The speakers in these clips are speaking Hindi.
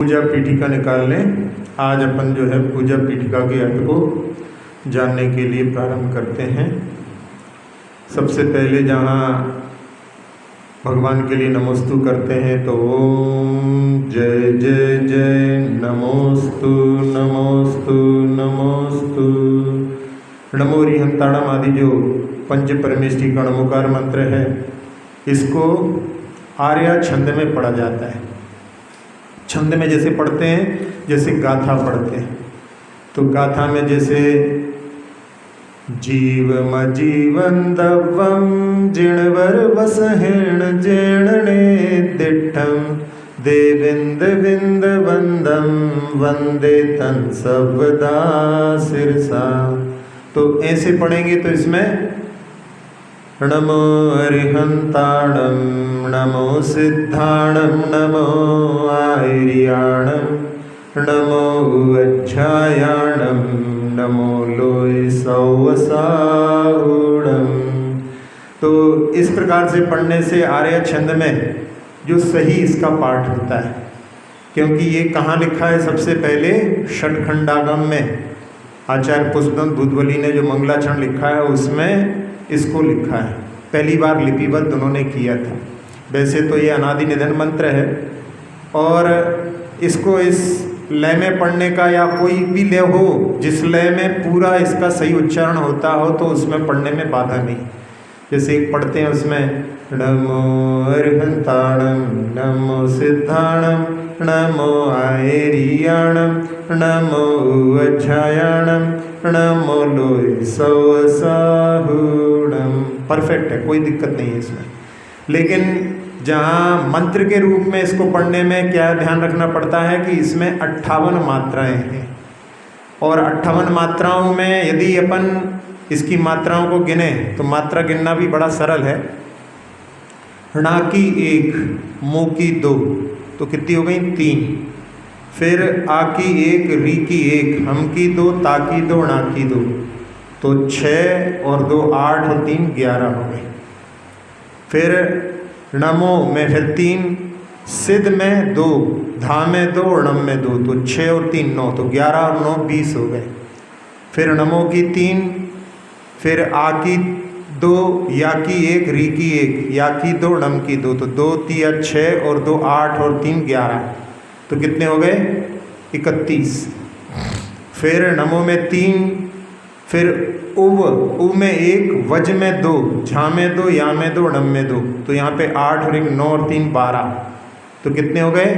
पूजा पीठिका निकाल लें। आज अपन जो है पूजा पीठिका के अर्थ को जानने के लिए प्रारंभ करते हैं। सबसे पहले जहाँ भगवान के लिए नमोस्तु करते हैं तो ओम जय जय जय नमोस्तु नमोस्तु नमोस्तु नमो रिहंताड़म आदि जो पंच परमेष्टि का नमोकार मंत्र है, इसको आर्या छंद में पढ़ा जाता है। छंद में जैसे पढ़ते हैं, जैसे गाथा पढ़ते हैं, तो गाथा में जैसे जीवम जीवंदवम जिणवर वसहेण जेणने दिठम देविंद विंद वंदम वंदे तन सबदा सिरसा। तो ऐसे पढ़ेंगे तो इसमें नमो अरिहंताणम नमो सिद्धाणम नमो आयर्याणम नमो अच्छायाणम नमो लोय सौवसाहुणम। तो इस प्रकार से पढ़ने से आर्य छंद में जो सही इसका पाठ होता है, क्योंकि ये कहाँ लिखा है, सबसे पहले षटखंडागम में आचार्य पुष्पदंत भूतवली ने जो मंगलाचरण लिखा है उसमें इसको लिखा है। पहली बार लिपिबद्ध उन्होंने किया था। वैसे तो ये अनादि निधन मंत्र है और इसको इस लय में पढ़ने का या कोई भी लय हो जिस लय में पूरा इसका सही उच्चारण होता हो तो उसमें पढ़ने में बाधा नहीं। जैसे एक पढ़ते हैं उसमें नमो अरिहंताणम नमो सिद्धाणम नमो आयर्याणम नमो अच्छायाणम नमो लोय सौवसाहुणम। परफेक्ट है, कोई दिक्कत नहीं है इसमें। लेकिन जहाँ मंत्र के रूप में इसको पढ़ने में क्या ध्यान रखना पड़ता है कि इसमें 58 मात्राएं हैं और 58 मात्राओं में यदि अपन इसकी मात्राओं को गिने तो मात्रा गिनना भी बड़ा सरल है। णा की 1, मो की 2, तो कितनी हो गई 3। फिर आ की 1, री की 1, हम की 2, ता की 2, णा की 2, तो 6 और 2 8 और 3 11 हो गए। फिर नमो में फिर 3, सिद्ध में 2, धा में 2 और नम में 2, तो 6 और 3 9, तो 11 और 9 20 हो गए। फिर नमो की 3, फिर आ की 2, या की 1, री की 1, या की 2, नम की 2, तो 2 3 6 और 2 8 और 3 11, तो कितने हो गए 31। फिर नमो में 3, फिर उव में 1, वज में 2, झा में 2, या में 2, नम में 2, तो यहाँ पे 8 और 1 9 और 3 12, तो कितने हो गए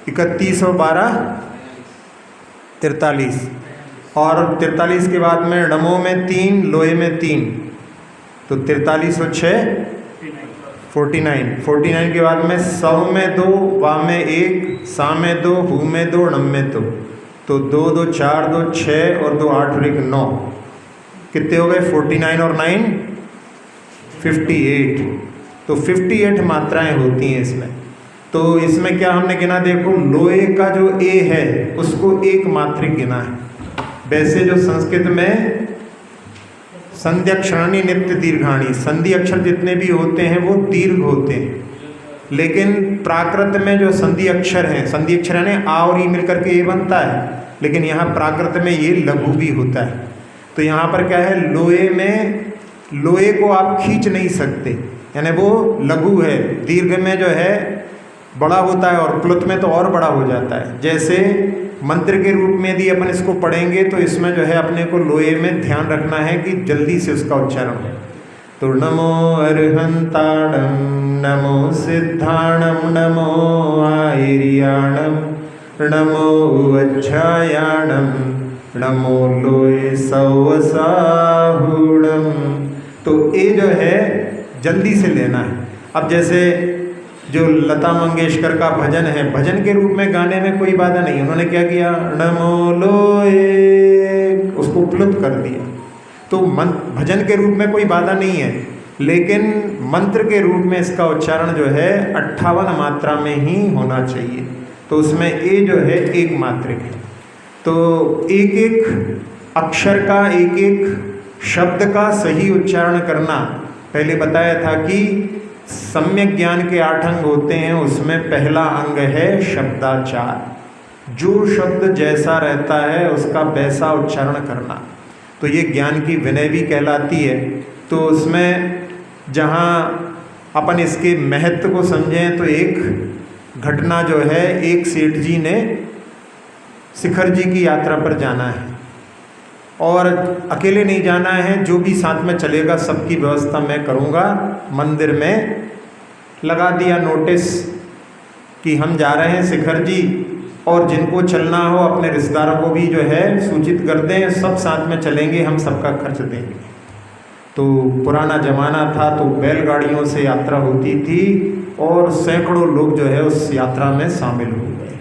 31 और 12 43। और 43 के बाद में नमो में 3, लोहे में 3, तो 43 और 6 49। 49 के बाद में सौ में 2, वा में 1, सा में 2, हु में 2, नम में 2, तो 2 2 4 2 6 और 2 8 और 1 9, कितने हो गए 49 और 9 58। तो 58 मात्राएं होती हैं इसमें। तो इसमें क्या हमने गिना, देखो लोहे का जो ए है उसको एक मात्रिक गिना है। वैसे जो संस्कृत में संधि अक्षराणी नित्य दीर्घाणी, संधि अक्षर जितने भी होते हैं वो दीर्घ होते हैं, लेकिन प्राकृत में जो संधि अक्षर हैं, संधि अक्षर यानी आ और ई मिलकर के ए बनता है, लेकिन यहाँ प्राकृत में ये लघु भी होता है। तो यहाँ पर क्या है, लोहे में लोहे को आप खींच नहीं सकते, यानी वो लघु है। दीर्घ में जो है बड़ा होता है और प्लुत में तो और बड़ा हो जाता है। जैसे मंत्र के रूप में यदि अपन इसको पढ़ेंगे तो इसमें जो है अपने को लोहे में ध्यान रखना है कि जल्दी से उसका उच्चारण हो। तो नमो अरिहंताणम नमो सिद्धाणम नमो आयर्याणम नमो अच्छायाणम नमो लोय सौवसाहुणम। तो ये जो है जल्दी से लेना है। अब जैसे जो लता मंगेशकर का भजन है, भजन के रूप में गाने में कोई बाधा नहीं, उन्होंने क्या किया, नमो लोए, उसको प्लुत कर दिया। तो भजन के रूप में कोई बाधा नहीं है, लेकिन मंत्र के रूप में इसका उच्चारण जो है 58 मात्रा में ही होना चाहिए। तो उसमें ए जो है एक मात्रिक है। तो एक एक अक्षर का, एक एक शब्द का सही उच्चारण करना, पहले बताया था कि सम्यक ज्ञान के 8 अंग होते हैं, उसमें पहला अंग है शब्दाचार। जो शब्द जैसा रहता है उसका वैसा उच्चारण करना, तो ये ज्ञान की विनय भी कहलाती है। तो उसमें जहाँ अपन इसके महत्व को समझें तो एक घटना जो है, एक सेठ जी ने शिखर जी की यात्रा पर जाना है और अकेले नहीं जाना है, जो भी साथ में चलेगा सबकी व्यवस्था मैं करूँगा। मंदिर में लगा दिया नोटिस कि हम जा रहे हैं शिखर जी, और जिनको चलना हो अपने रिश्तेदारों को भी जो है सूचित कर दें, सब साथ में चलेंगे, हम सबका खर्च देंगे। तो पुराना ज़माना था तो बैलगाड़ियों से यात्रा होती थी और सैकड़ों लोग जो है उस यात्रा में शामिल हो गए।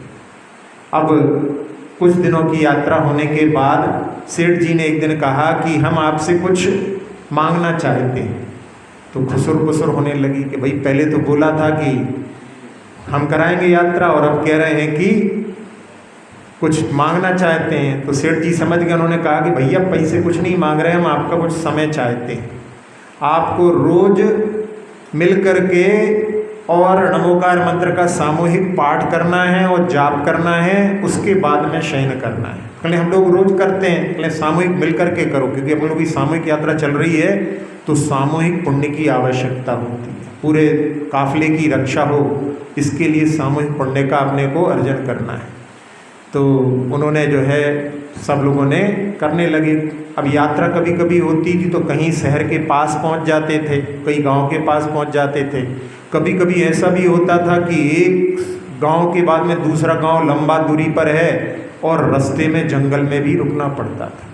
अब कुछ दिनों की यात्रा होने के बाद सेठ जी ने एक दिन कहा कि हम आपसे कुछ मांगना चाहते हैं। तो खुसुर पुसुर होने लगी कि भाई पहले तो बोला था कि हम कराएंगे यात्रा और अब कह रहे हैं कि कुछ मांगना चाहते हैं। तो सेठ जी समझ गए, उन्होंने कहा कि भैया पैसे कुछ नहीं मांग रहे, हम आपका कुछ समय चाहते हैं। आपको रोज मिल करके और नमोकार मंत्र का सामूहिक पाठ करना है और जाप करना है, उसके बाद में शयन करना है। कहले हम लोग रोज करते हैं, कहले सामूहिक मिल करके करो, क्योंकि अपन लोग की सामूहिक यात्रा चल रही है तो सामूहिक पुण्य की आवश्यकता होती है, पूरे काफिले की रक्षा हो, इसके लिए सामूहिक पुण्य का अपने को अर्जन करना है। तो उन्होंने जो है सब लोगों ने करने लगे। अब यात्रा कभी कभी होती थी तो कहीं शहर के पास पहुंच जाते थे, कई गांव के पास पहुंच जाते थे। कभी कभी ऐसा भी होता था कि एक गांव के बाद में दूसरा गांव लंबा दूरी पर है और रास्ते में जंगल में भी रुकना पड़ता था।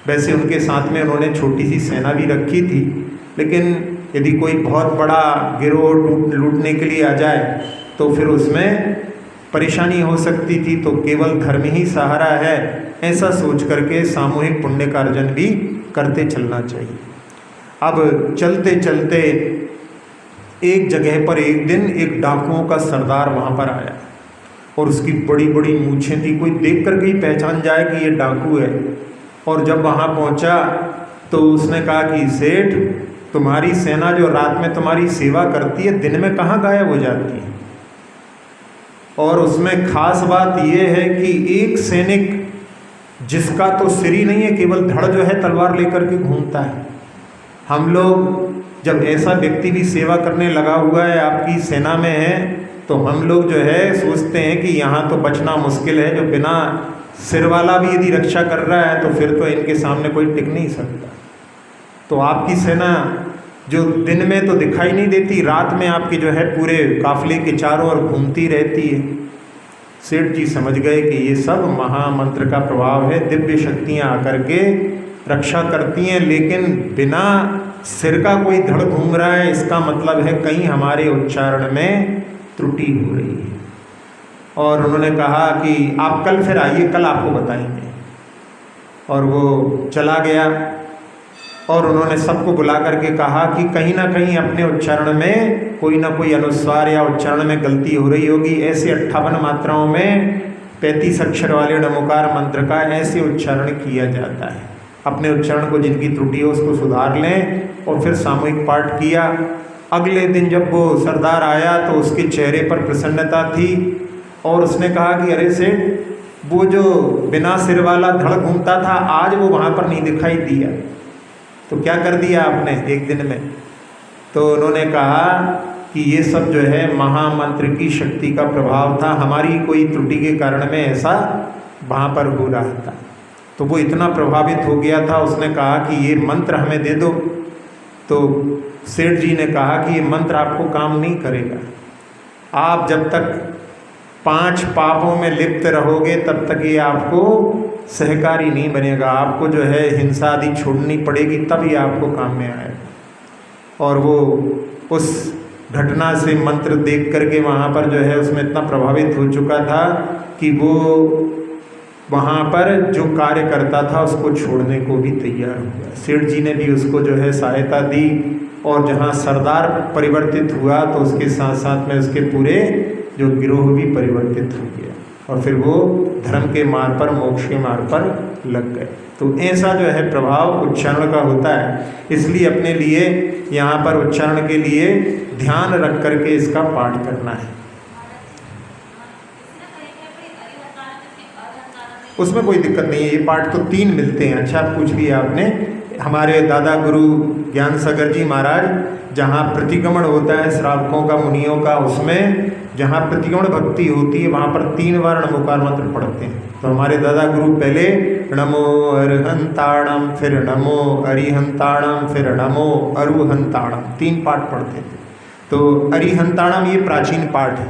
वैसे उनके साथ में उन्होंने छोटी सी सेना भी रखी थी, लेकिन यदि कोई बहुत बड़ा गिरोह लूटने के लिए आ जाए तो फिर उसमें परेशानी हो सकती थी। तो केवल धर्म ही सहारा है, ऐसा सोच करके सामूहिक पुण्य का अर्जन भी करते चलना चाहिए। अब चलते चलते एक जगह पर एक दिन एक डाकुओं का सरदार वहाँ पर आया और उसकी बड़ी बड़ी मूछें थी, कोई देख करके ही पहचान जाए कि ये डाकू है। और जब वहाँ पहुँचा तो उसने कहा कि सेठ, तुम्हारी सेना जो रात में तुम्हारी सेवा करती है दिन में कहाँ गायब हो जाती है। और उसमें खास बात यह है कि एक सैनिक जिसका तो सिर ही नहीं है, केवल धड़ जो है तलवार लेकर के घूमता है। हम लोग जब ऐसा व्यक्ति भी सेवा करने लगा हुआ है, आपकी सेना में है, तो हम लोग जो है सोचते हैं कि यहाँ तो बचना मुश्किल है, जो बिना सिर वाला भी यदि रक्षा कर रहा है तो फिर तो इनके सामने कोई टिक नहीं सकता। तो आपकी सेना जो दिन में तो दिखाई नहीं देती, रात में आपकी जो है पूरे काफिले के चारों ओर घूमती रहती है। सेठ जी समझ गए कि ये सब महामंत्र का प्रभाव है, दिव्य शक्तियाँ आकर के रक्षा करती हैं, लेकिन बिना सिर का कोई धड़ घूम रहा है, इसका मतलब है कहीं हमारे उच्चारण में त्रुटि हो रही है। और उन्होंने कहा कि आप कल फिर आइए, कल आपको बताएंगे। और वो चला गया और उन्होंने सबको बुला करके कहा कि कहीं ना कहीं अपने उच्चारण में कोई ना कोई अनुस्वार या उच्चारण में गलती हो रही होगी। ऐसे 58 मात्राओं में 35 अक्षर वाले नमोकार मंत्र का ऐसे उच्चारण किया जाता है। अपने उच्चारण को जिनकी त्रुटि हो उसको सुधार लें। और फिर सामूहिक पाठ किया। अगले दिन जब वो सरदार आया तो उसके चेहरे पर प्रसन्नता थी और उसने कहा कि अरे सेठ, वो जो बिना सिर वाला धड़ घूमता था आज वो वहाँ पर नहीं दिखाई दिया, तो क्या कर दिया आपने एक दिन में। तो उन्होंने कहा कि ये सब जो है महामंत्र की शक्ति का प्रभाव था, हमारी कोई त्रुटि के कारण में ऐसा वहाँ पर हो रहा था। तो वो इतना प्रभावित हो गया था, उसने कहा कि ये मंत्र हमें दे दो। तो सेठ जी ने कहा कि ये मंत्र आपको काम नहीं करेगा, आप जब तक 5 पापों में लिप्त रहोगे तब तक ये आपको सहकारी नहीं बनेगा। आपको जो है हिंसा आदि छोड़नी पड़ेगी, तब ये आपको काम में आएगा। और वो उस घटना से मंत्र देख करके वहाँ पर जो है उसमें इतना प्रभावित हो चुका था कि वो वहाँ पर जो कार्य करता था उसको छोड़ने को भी तैयार हो गया। सेठ जी ने भी उसको जो है सहायता दी और जहाँ सरदार परिवर्तित हुआ तो उसके साथ साथ में उसके पूरे जो गिरोह भी परिवर्तित हो गया। और फिर वो धर्म के मार्ग पर, मोक्ष के मार्ग पर लग गए। तो ऐसा जो है प्रभाव उच्चारण का होता है। इसलिए अपने लिए यहाँ पर उच्चारण के लिए ध्यान रख करके इसका पाठ करना है। उसमें कोई दिक्कत नहीं है, ये पाठ तो 3 मिलते हैं। अच्छा पूछ लिया आपने। हमारे दादा गुरु ज्ञान सागर जी महाराज, जहाँ प्रतिक्रमण होता है श्रावकों का, मुनियों का, उसमें जहाँ प्रतिक्रमण भक्ति होती है वहाँ पर 3 बार नमोकार मंत्र पढ़ते हैं। तो हमारे दादा गुरु पहले नमो अरहंताणम, फिर नमो अरिहंताणम, फिर नमो अरुहंताणम, 3 पाठ पढ़ते थे। तो अरिहंताणम ये प्राचीन पाठ है।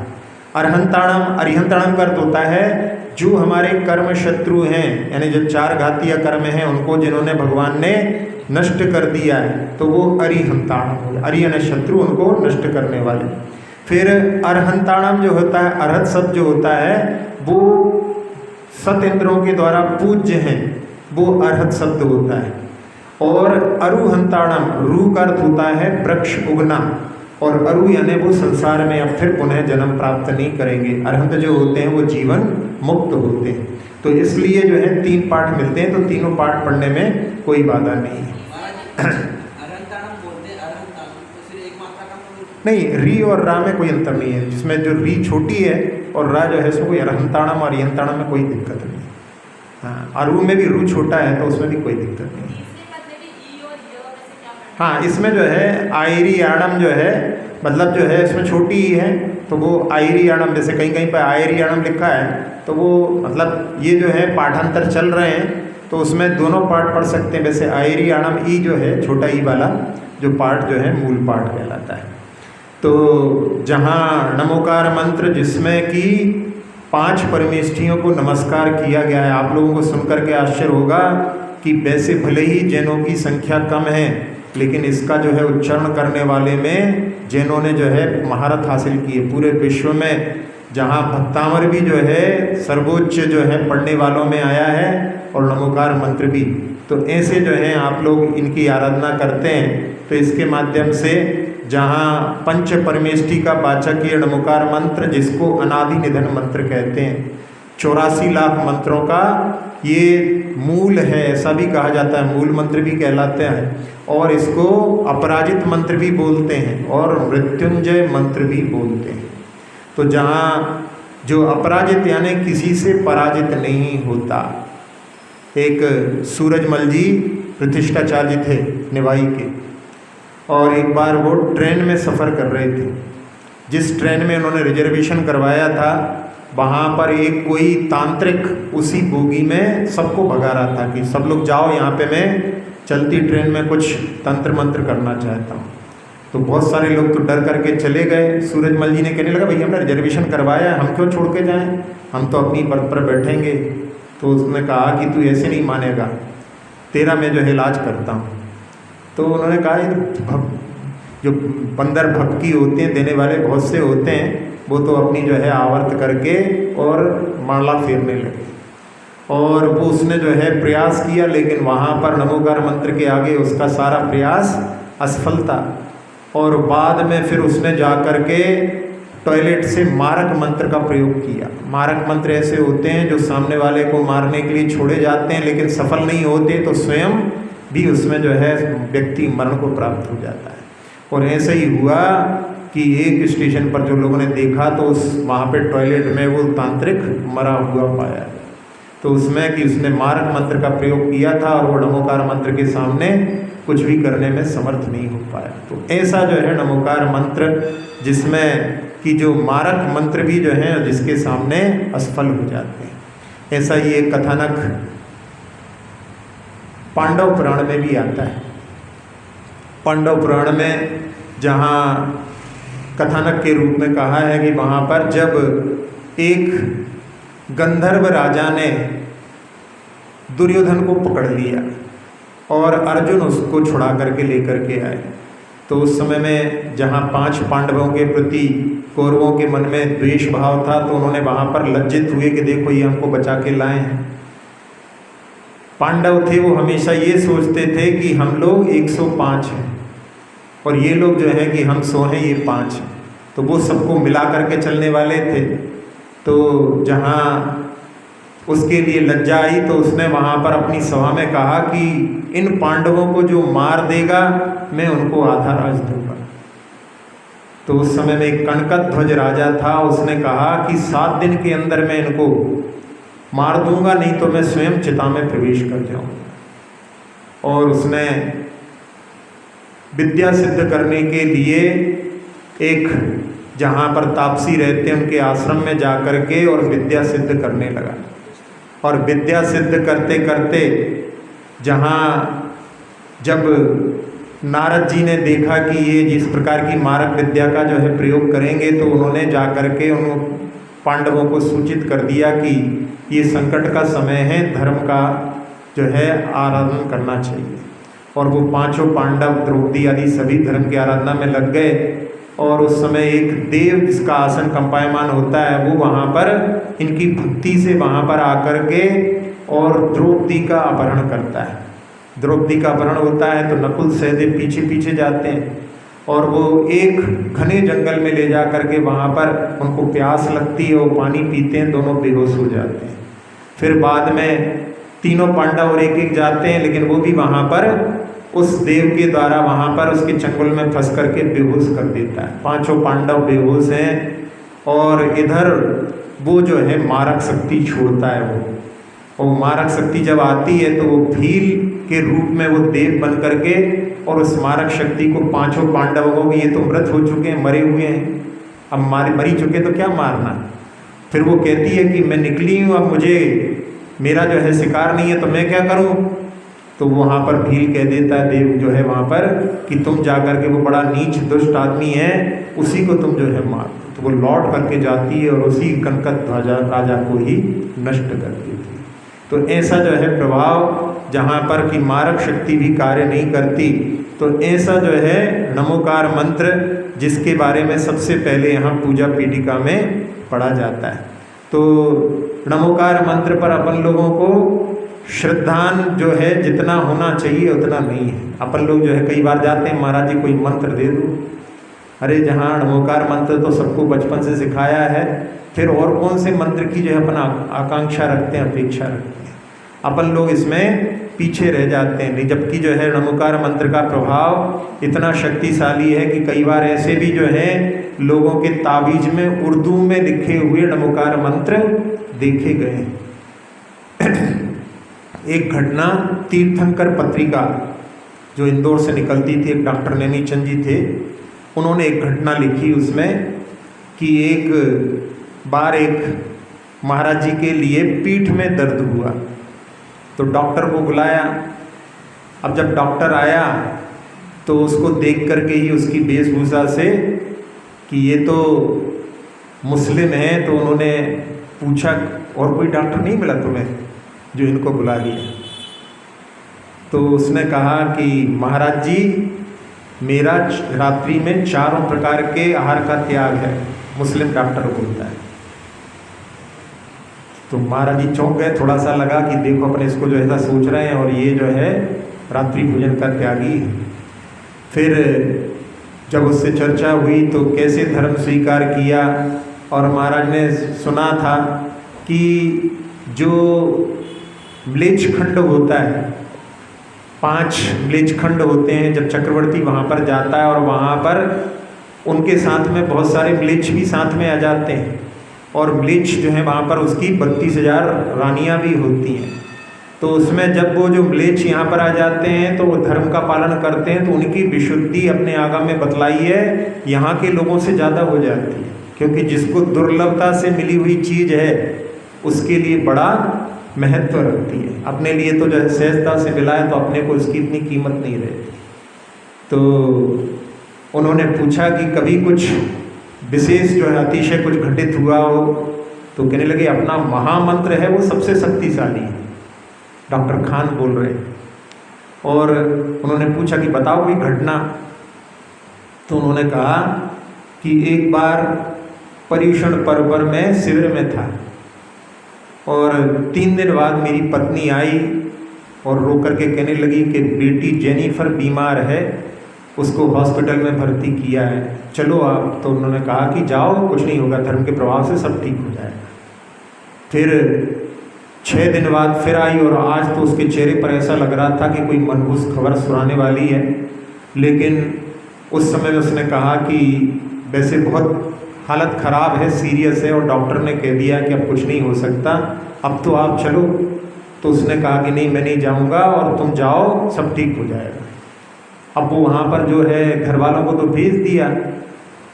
अरहंताणम, अरिहंताणम का अर्थ होता है जो हमारे कर्म शत्रु हैं, यानी जो 4 घातीय कर्म हैं उनको जिन्होंने भगवान ने नष्ट कर दिया है, तो वो अरिहंताणम हो। अरि यानी शत्रु, उनको नष्ट करने वाले। फिर अरहंताणम जो होता है, अरहत शब्द जो होता है वो सत इंद्रों के द्वारा पूज्य हैं, वो अरहत शब्द होता है। और अरुहंताणम, रू का अर्थ होता है वृक्ष उगना, और अरु यानी वो संसार में अब फिर पुनः जन्म प्राप्त नहीं करेंगे। अरहंत जो होते हैं वो जीवन मुक्त होते हैं। तो इसलिए जो है 3 पाठ मिलते हैं, तो तीनों पाठ पढ़ने में कोई बाधा नहीं है। नहीं, री और रा में कोई अंतर नहीं है। जिसमें जो री छोटी है और रा जो है उसमें कोई अरहंताणम और अरिहंताणम में कोई दिक्कत नहीं है। हाँ, अरु में भी रू छोटा है तो उसमें भी कोई दिक्कत नहीं है। हाँ, इसमें जो है आयरी आणम जो है, मतलब जो है इसमें छोटी ही है, तो वो आयरी आणम, जैसे कहीं कहीं पर आयरी आणम लिखा है, तो वो मतलब ये जो है पाठांतर चल रहे हैं तो उसमें दोनों पाठ पढ़ सकते हैं। वैसे आयरी आणम ई जो है, छोटा ई वाला जो पाठ जो है मूल पाठ कहलाता है। तो जहाँ नमोकार मंत्र जिसमें कि 5 परमेष्ठियों को नमस्कार किया गया है, आप लोगों को सुनकर के आश्चर्य होगा कि वैसे भले ही जैनों की संख्या कम है, लेकिन इसका जो है उच्चारण करने वाले में जैनों ने जो है महारत हासिल की है। पूरे विश्व में जहाँ भक्तामर भी जो है सर्वोच्च जो है पढ़ने वालों में आया है, और नमोकार मंत्र भी। तो ऐसे जो है आप लोग इनकी आराधना करते हैं, तो इसके माध्यम से जहाँ पंच परमेष्ठि का वाचक ये नमोकार मंत्र, जिसको अनादि निधन मंत्र कहते हैं, 84 लाख मंत्रों का ये मूल है, ऐसा भी कहा जाता है। मूल मंत्र भी कहलाते हैं, और इसको अपराजित मंत्र भी बोलते हैं, और मृत्युंजय मंत्र भी बोलते हैं। तो जहाँ जो अपराजित यानी किसी से पराजित नहीं होता। एक सूरजमल जी प्रतिष्ठाचार्य थे निवाई के, और एक बार वो ट्रेन में सफ़र कर रहे थे। जिस ट्रेन में उन्होंने रिजर्वेशन करवाया था वहाँ पर एक कोई तांत्रिक उसी बोगी में सबको भगा रहा था कि सब लोग जाओ, यहाँ पे मैं चलती ट्रेन में कुछ तंत्र मंत्र करना चाहता हूँ। तो बहुत सारे लोग तो डर करके चले गए। सूरजमल जी ने कहने लगा, भैया हमने रिजर्वेशन करवाया है, हम क्यों छोड़ के जाएं, हम तो अपनी बर्थ पर बैठेंगे। तो उसने कहा कि तू ऐसे नहीं मानेगा, तेरा मैं जो है इलाज करता हूँ। तो उन्होंने कहा जो बंदर भक्ति होते हैं देने वाले बहुत से होते हैं, वो तो अपनी जो है आवर्त करके और माला फेरने लगे, और वो उसने जो है प्रयास किया, लेकिन वहाँ पर नमोकार मंत्र के आगे उसका सारा प्रयास असफल था। और बाद में फिर उसने जा कर के टॉयलेट से मारक मंत्र का प्रयोग किया। मारक मंत्र ऐसे होते हैं जो सामने वाले को मारने के लिए छोड़े जाते हैं, लेकिन सफल नहीं होते, तो स्वयं भी उसमें जो है व्यक्ति मरण को प्राप्त हो जाता है। और ऐसे ही हुआ कि एक स्टेशन पर जो लोगों ने देखा तो उस वहाँ पे टॉयलेट में वो तांत्रिक मरा हुआ पाया। तो उसमें कि उसने मारक मंत्र का प्रयोग किया था, और वो नमोकार मंत्र के सामने कुछ भी करने में समर्थ नहीं हो पाया। तो ऐसा जो है नमोकार मंत्र, जिसमें कि जो मारक मंत्र भी जो है जिसके सामने असफल हो जाते हैं। ऐसा ही एक कथानक पांडव पुराण में भी आता है। पांडव पुराण में जहाँ कथानक के रूप में कहा है कि वहाँ पर जब एक गंधर्व राजा ने दुर्योधन को पकड़ लिया और अर्जुन उसको छुड़ा करके लेकर के आए, तो उस समय में जहाँ 5 पांडवों के प्रति कौरवों के मन में द्वेष भाव था, तो उन्होंने वहाँ पर लज्जित हुए कि देखो ये हमको बचा के लाए हैं। पांडव थे वो हमेशा ये सोचते थे कि हम लोग 105 हैं और ये लोग जो है कि हम 100 हैं, ये 5 हैं। तो वो सबको मिला करके चलने वाले थे। तो जहाँ उसके लिए लज्जा आई तो उसने वहाँ पर अपनी सभा में कहा कि इन पांडवों को जो मार देगा मैं उनको आधा राज दूंगा। तो उस समय में एक कनकध्वज राजा था, उसने कहा कि 7 दिन के अंदर मैं इनको मार दूंगा, नहीं तो मैं स्वयं चिता में प्रवेश कर जाऊंगा। और उसने विद्या सिद्ध करने के लिए एक जहाँ पर तापसी रहते हैं उनके आश्रम में जा कर के और विद्या सिद्ध करने लगा। और विद्या सिद्ध करते करते जहाँ जब नारद जी ने देखा कि ये जिस प्रकार की मारक विद्या का जो है प्रयोग करेंगे, तो उन्होंने जा कर के उन पांडवों को सूचित कर दिया कि ये संकट का समय है, धर्म का जो है आराधना करना चाहिए। और वो 5 पांडव द्रौपदी आदि सभी धर्म की आराधना में लग गए। और उस समय एक देव जिसका आसन कंपायमान होता है वो वहाँ पर इनकी भक्ति से वहाँ पर आकर के और द्रौपदी का अपहरण करता है। द्रौपदी का अपहरण होता है तो नकुल सहदेव पीछे पीछे जाते हैं और वो एक घने जंगल में ले जा कर के वहाँ पर उनको प्यास लगती है, वो पानी पीते हैं, दोनों बेहोश हो जाते हैं। फिर बाद में तीनों पांडव और एक एक जाते हैं, लेकिन वो भी वहाँ पर उस देव के द्वारा वहाँ पर उसके चंगुल में फंस करके बेहोश कर देता है। 5 पांडव बेहोश हैं और इधर वो जो है मारक शक्ति छोड़ता है वो। और मारक शक्ति जब आती है तो वो भील के रूप में वो देव बन करके और उस मारक शक्ति को 5 पांडवों को भी, ये तो मृत हो चुके हैं, मरे हुए हैं, अब मरी चुके तो क्या मारना। फिर वो कहती है कि मैं निकली हूँ, अब मुझे मेरा जो है शिकार नहीं है तो मैं क्या करूँ। तो वहाँ पर भील कह देता है देव जो है वहाँ पर कि तुम जा कर के, वो बड़ा नीच दुष्ट आदमी है, उसी को तुम जो है मार। तो वो लौट करके जाती है और उसी कनकध्वज राजा को ही नष्ट कर देती है। तो ऐसा जो है प्रभाव जहाँ पर कि मारक शक्ति भी कार्य नहीं करती, तो ऐसा जो है नमोकार मंत्र जिसके बारे में सबसे पहले यहाँ पूजा पीठिका में पढ़ा जाता है। तो नमोकार मंत्र पर अपन लोगों को श्रद्धान जो है जितना होना चाहिए उतना नहीं है। अपन लोग जो है कई बार जाते हैं, महाराज जी कोई मंत्र दे दो। अरे जहाँ नमोकार मंत्र तो सबको बचपन से सिखाया है, फिर और कौन से मंत्र की जो है अपन आकांक्षा रखते हैं, अपेक्षा रखते हैं। अपन लोग इसमें पीछे रह जाते हैं, जबकि जो है नमोकार मंत्र का प्रभाव इतना शक्तिशाली है कि कई बार ऐसे भी जो है लोगों के ताबीज में उर्दू में लिखे हुए नमोकार मंत्र देखे गए हैं। एक घटना तीर्थंकर पत्रिका जो इंदौर से निकलती थी, एक डॉक्टर नैनीचंद जी थे, उन्होंने एक घटना लिखी उसमें कि एक बार एक महाराज जी के लिए पीठ में दर्द हुआ तो डॉक्टर को बुलाया। अब जब डॉक्टर आया तो उसको देख करके ही उसकी वेशभूषा से कि ये तो मुस्लिम है, तो उन्होंने पूछा और कोई डॉक्टर नहीं मिला तुम्हें जो इनको बुला लिया। तो उसने कहा कि महाराज जी मेरा रात्रि में 4 प्रकार के आहार का त्याग है, मुस्लिम डॉक्टर बोलता है। तो महाराज जी चौंक गए, थोड़ा सा लगा कि देखो अपने इसको जो ऐसा सोच रहे हैं और ये जो है रात्रि भोजन का त्यागी। फिर जब उससे चर्चा हुई तो कैसे धर्म स्वीकार किया, और महाराज ने सुना था कि जो म्लेच्छ खंड होता है, 5 म्लेच्छ खंड होते हैं, जब चक्रवर्ती वहाँ पर जाता है और वहाँ पर उनके साथ में बहुत सारे म्लेच्छ भी साथ में आ जाते हैं, और म्लेच्छ जो है वहाँ पर उसकी 32,000 रानियाँ भी होती हैं। तो उसमें जब वो जो म्लेच्छ यहाँ पर आ जाते हैं तो वो धर्म का पालन करते हैं, तो उनकी विशुद्धि अपने आगम में बतलाई है यहाँ के लोगों से ज़्यादा हो जाती है, क्योंकि जिसको दुर्लभता से मिली हुई चीज़ है उसके लिए बड़ा महत्व रखती है। अपने लिए तो जो है सहजता से मिला है तो अपने को उसकी इतनी कीमत नहीं रहती। तो उन्होंने पूछा कि कभी कुछ विशेष जो है अतिशय कुछ घटित हुआ हो, तो कहने लगे अपना महामंत्र है वो सबसे शक्तिशाली है। डॉक्टर खान बोल रहे। और उन्होंने पूछा कि बताओ कोई घटना। तो उन्होंने कहा कि एक बार पर्युषण पर्व पर मैं शिविर में था और 3 दिन बाद मेरी पत्नी आई और रो करके कहने लगी कि बेटी जेनिफर बीमार है, उसको हॉस्पिटल में भर्ती किया है, चलो आप। तो उन्होंने कहा कि जाओ, कुछ नहीं होगा, धर्म के प्रभाव से सब ठीक हो जाए। फिर 6 दिन बाद फिर आई और आज तो उसके चेहरे पर ऐसा लग रहा था कि कोई मनहूस खबर सुनाने वाली है। लेकिन उस समय में उसने कहा कि वैसे बहुत हालत ख़राब है, सीरियस है, और डॉक्टर ने कह दिया कि अब कुछ नहीं हो सकता, अब तो आप चलो। तो उसने कहा कि नहीं, मैं नहीं जाऊंगा और तुम जाओ, सब ठीक हो जाएगा। अब वो वहाँ पर जो है घर वालों को तो भेज दिया,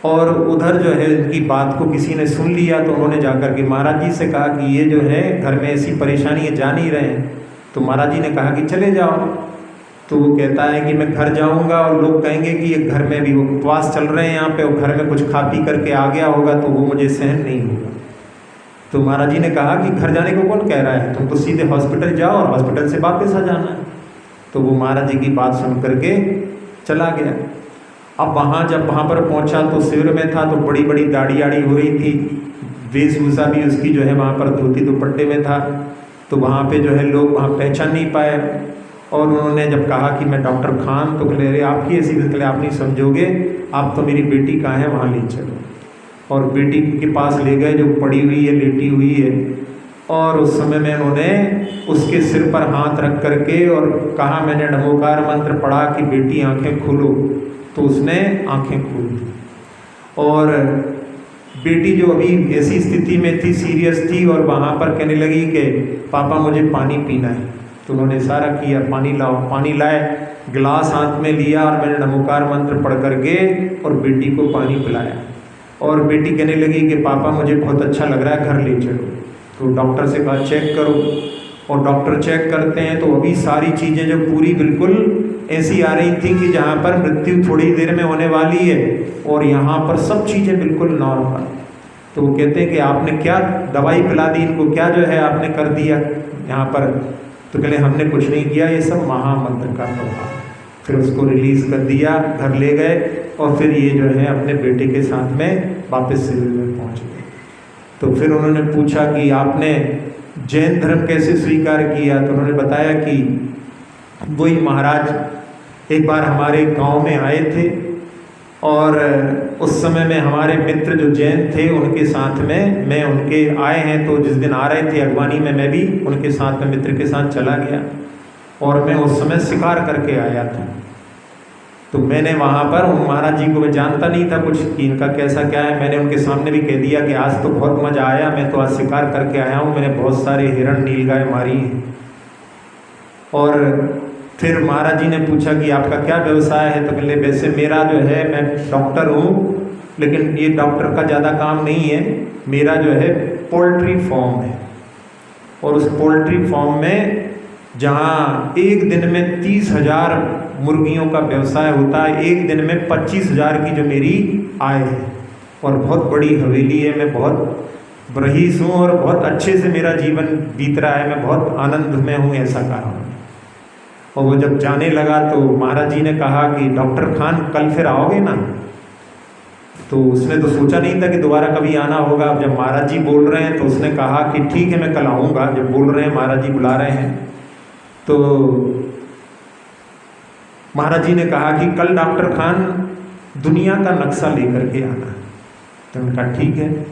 और उधर जो है इनकी बात को किसी ने सुन लिया, तो उन्होंने जाकर के महाराज जी से कहा कि ये जो है घर में ऐसी परेशानी है, जा नहीं रहे हैं। तो महाराज जी ने कहा कि चले जाओ। तो वो कहता है कि मैं घर जाऊंगा और लोग कहेंगे कि ये घर में भी वो उपवास चल रहे हैं यहाँ पे, और घर में कुछ खा पी करके आ गया होगा, तो वो मुझे सहन नहीं होगा। तो महाराज जी ने कहा कि घर जाने को कौन कह रहा है, तुम तो सीधे हॉस्पिटल जाओ और हॉस्पिटल से वापस आ जाना है। तो वो महाराज जी की बात सुन करके चला गया। अब जब वहाँ पर पहुँचा तो शिविर में था, तो बड़ी बड़ी दाढ़ी आड़ी हो रही थी, वेशभूषा भी उसकी जो है वहाँ पर धोती दुपट्टे में था। तो वहाँ पे जो है लोग वहाँ पहचान नहीं पाए, और उन्होंने जब कहा कि मैं डॉक्टर खान, तो कह रहे आपकी ऐसी बात, आप नहीं समझोगे, आप तो मेरी बेटी कहाँ है, वहाँ ले चलो। और बेटी के पास ले गए जो पड़ी हुई है, लेटी हुई है, और उस समय में उन्होंने उसके सिर पर हाथ रख करके और कहा, मैंने नमोकार मंत्र पढ़ा कि बेटी आंखें खोलो। तो उसने आंखें खोल दी, और बेटी जो अभी ऐसी स्थिति में थी, सीरियस थी, और वहाँ पर कहने लगी कि पापा मुझे पानी पीना है। तो उन्होंने इशारा किया, पानी लाओ। पानी लाए, गिलास हाथ में लिया, और मैंने नमोकार मंत्र पढ़ करके और बेटी को पानी पिलाया। और बेटी कहने लगी कि पापा मुझे बहुत अच्छा लग रहा है, घर ले चलो। तो डॉक्टर से कहा चेक करो, और डॉक्टर चेक करते हैं तो अभी सारी चीज़ें जो पूरी बिल्कुल ऐसी आ रही थी कि जहाँ पर मृत्यु थोड़ी देर में होने वाली है, और यहाँ पर सब चीज़ें बिल्कुल नॉर्मल। तो वो कहते हैं कि आपने क्या दवाई पिला दी इनको, क्या जो है आपने कर दिया यहाँ पर। तो कहले हमने कुछ नहीं किया, ये सब महामंत्र का प्रभाव। फिर उसको रिलीज़ कर दिया, घर ले गए, और फिर ये जो है अपने बेटे के साथ में वापस शिविर में पहुँच गए। तो फिर उन्होंने पूछा कि आपने जैन धर्म कैसे स्वीकार किया। तो उन्होंने बताया कि वही महाराज एक बार हमारे गांव में आए थे, और उस समय में हमारे मित्र जो जैन थे उनके साथ में मैं उनके आए हैं, तो जिस दिन आ रहे थे अगवानी में, मैं भी उनके साथ में मित्र के साथ चला गया, और मैं उस समय शिकार करके आया था। तो मैंने वहाँ पर उन महाराज जी को, मैं जानता नहीं था कुछ कि इनका कैसा क्या है, मैंने उनके सामने भी कह दिया कि आज तो बहुत मज़ा आया, मैं तो आज शिकार करके आया हूँ, मैंने बहुत सारे हिरण नीलगाय मारी हैं। और फिर महाराज जी ने पूछा कि आपका क्या व्यवसाय है। तो कहले वैसे मेरा जो है, मैं डॉक्टर हूँ, लेकिन ये डॉक्टर का ज़्यादा काम नहीं है, मेरा जो है पोल्ट्री फार्म है, और उस पोल्ट्री फार्म में जहाँ एक दिन में 30,000 मुर्गियों का व्यवसाय होता है, एक दिन में 25,000 की जो मेरी आय है, और बहुत बड़ी हवेली है, मैं बहुत रईस हूँ, और बहुत अच्छे से मेरा जीवन बीत रहा है, मैं बहुत आनंद में हूँ, ऐसा कहा। और वो जब जाने लगा तो महाराज जी ने कहा कि डॉक्टर खान कल फिर आओगे ना। तो उसने तो सोचा नहीं था कि दोबारा कभी आना होगा। अब जब महाराज जी बोल रहे हैं तो उसने कहा कि ठीक है मैं कल आऊँगा, जब बोल रहे हैं महाराज जी बुला रहे हैं। तो महाराज जी ने कहा कि कल डॉक्टर खान दुनिया का नक्शा लेकर के आना। तो मैंने कहा ठीक है,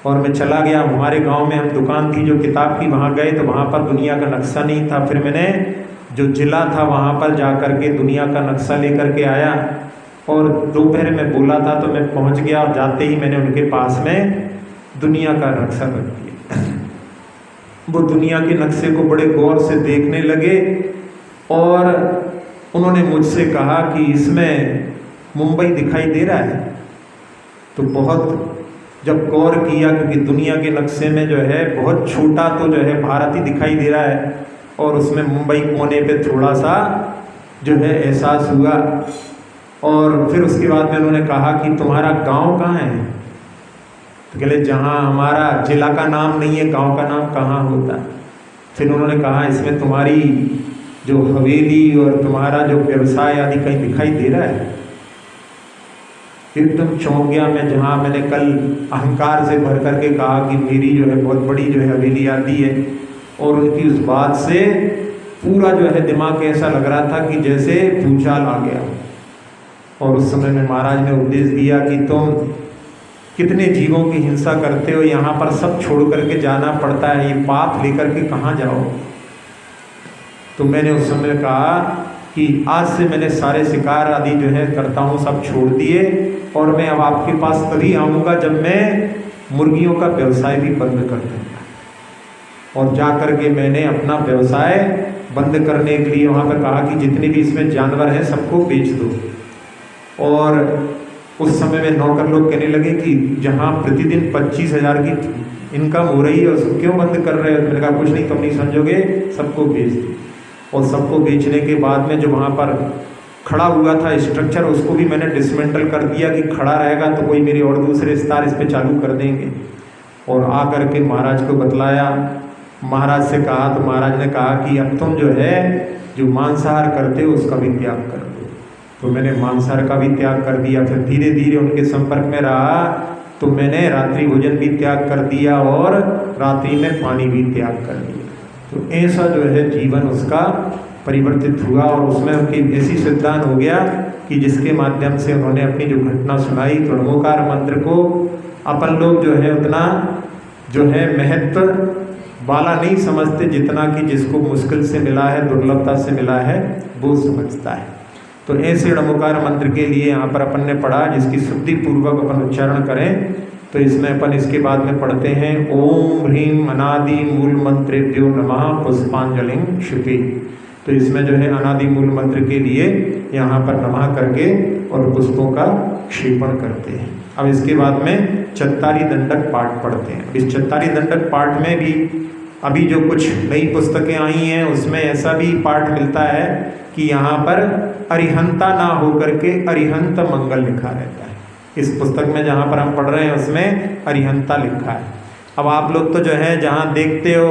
और मैं चला गया। हमारे गांव में हम दुकान थी जो किताब की, वहाँ गए तो वहाँ पर दुनिया का नक्शा नहीं था। फिर मैंने जो जिला था वहाँ पर जा कर के दुनिया का नक्शा लेकर के आया, और दोपहर में बोला था तो मैं पहुँच गया, और जाते ही मैंने उनके पास में दुनिया का नक्शा रख दिया। वो दुनिया के नक्शे को बड़े गौर से देखने लगे, और उन्होंने मुझसे कहा कि इसमें मुंबई दिखाई दे रहा है। तो बहुत जब गौर किया, क्योंकि दुनिया के नक्शे में जो है बहुत छोटा तो जो है भारत ही दिखाई दे रहा है, और उसमें मुंबई कोने पे थोड़ा सा जो है एहसास हुआ। और फिर उसके बाद में उन्होंने कहा कि तुम्हारा गांव कहाँ है। तो कहले जहाँ हमारा जिला का नाम नहीं है, गांव का नाम कहाँ होता है। फिर उन्होंने कहा इसमें तुम्हारी जो हवेली और तुम्हारा जो व्यवसाय आदि कहीं दिखाई दे रहा है। एकदम चौंक गया मैं, जहाँ मैंने कल अहंकार से भर करके कहा कि मेरी जो है बहुत बड़ी जो है हवेली आती है, और उनकी उस बात से पूरा जो है दिमाग ऐसा लग रहा था कि जैसे भूचाल आ गया। और उस समय में महाराज ने उपदेश दिया कि तुम कितने जीवों की हिंसा करते हो, यहाँ पर सब छोड़ करके जाना पड़ता है, ये पाप लेकर के कहाँ जाओ। तो मैंने उस समय कहा कि आज से मैंने सारे शिकार आदि जो है करता हूँ सब छोड़ दिए, और मैं अब आपके पास तभी आऊँगा जब मैं मुर्गियों का व्यवसाय भी बंद कर दूँगा। और जा कर के मैंने अपना व्यवसाय बंद करने के लिए वहाँ पर कहा कि जितने भी इसमें जानवर हैं सबको बेच दो। और उस समय में नौकर लोग कहने लगे कि जहाँ प्रतिदिन 25,000 की इनकम हो रही है उसको क्यों बंद कर रहे हो। मैंने कहा कुछ नहीं, तुम नहीं समझोगे, सबको बेच दो। और सबको बेचने के बाद में जो वहाँ पर खड़ा हुआ था स्ट्रक्चर, उसको भी मैंने डिसमेंटल कर दिया कि खड़ा रहेगा तो कोई मेरे और दूसरे स्टार इस पर चालू कर देंगे। और आ कर के महाराज को बतलाया, महाराज से कहा तो महाराज ने कहा कि अब तुम जो है जो मांसाहार करते हो उसका भी त्याग कर दो। तो मैंने मांसाहार का भी त्याग कर दिया। फिर धीरे धीरे उनके संपर्क में रहा तो मैंने रात्रि भोजन भी त्याग कर दिया और रात्रि में पानी भी त्याग कर दिया। तो ऐसा जो है जीवन उसका परिवर्तित हुआ, और उसमें उनकी ऐसी सिद्धांत हो गया कि जिसके माध्यम से उन्होंने अपनी जो घटना सुनाई, तो नमोकार मंत्र को अपन लोग जो है उतना जो है महत्व वाला नहीं समझते जितना कि जिसको मुश्किल से मिला है, दुर्लभता से मिला है, वो समझता है। तो ऐसे नमोकार मंत्र के लिए यहाँ पर अपन ने पढ़ा, जिसकी शुद्धि पूर्वक अपन उच्चारण करें। तो इसमें अपन इसके बाद में पढ़ते हैं ओम ह्रीम अनादि मूल मंत्रेभ्यो नमः पुष्पांजलिं क्षिपे। तो इसमें जो है अनादि मूल मंत्र के लिए यहाँ पर नमः करके और पुष्पों का क्षेपण करते हैं। अब इसके बाद में चत्तारी दंडक पाठ पढ़ते हैं। अब इस चत्तारी दंडक पाठ में भी अभी जो कुछ नई पुस्तकें आई हैं उसमें ऐसा भी पाठ मिलता है कि यहाँ पर अरिहंता ना होकर के अरिहंत मंगल लिखा रहता है। इस पुस्तक में जहाँ पर हम पढ़ रहे हैं उसमें अरिहंता लिखा है। अब आप लोग तो जो है जहाँ देखते हो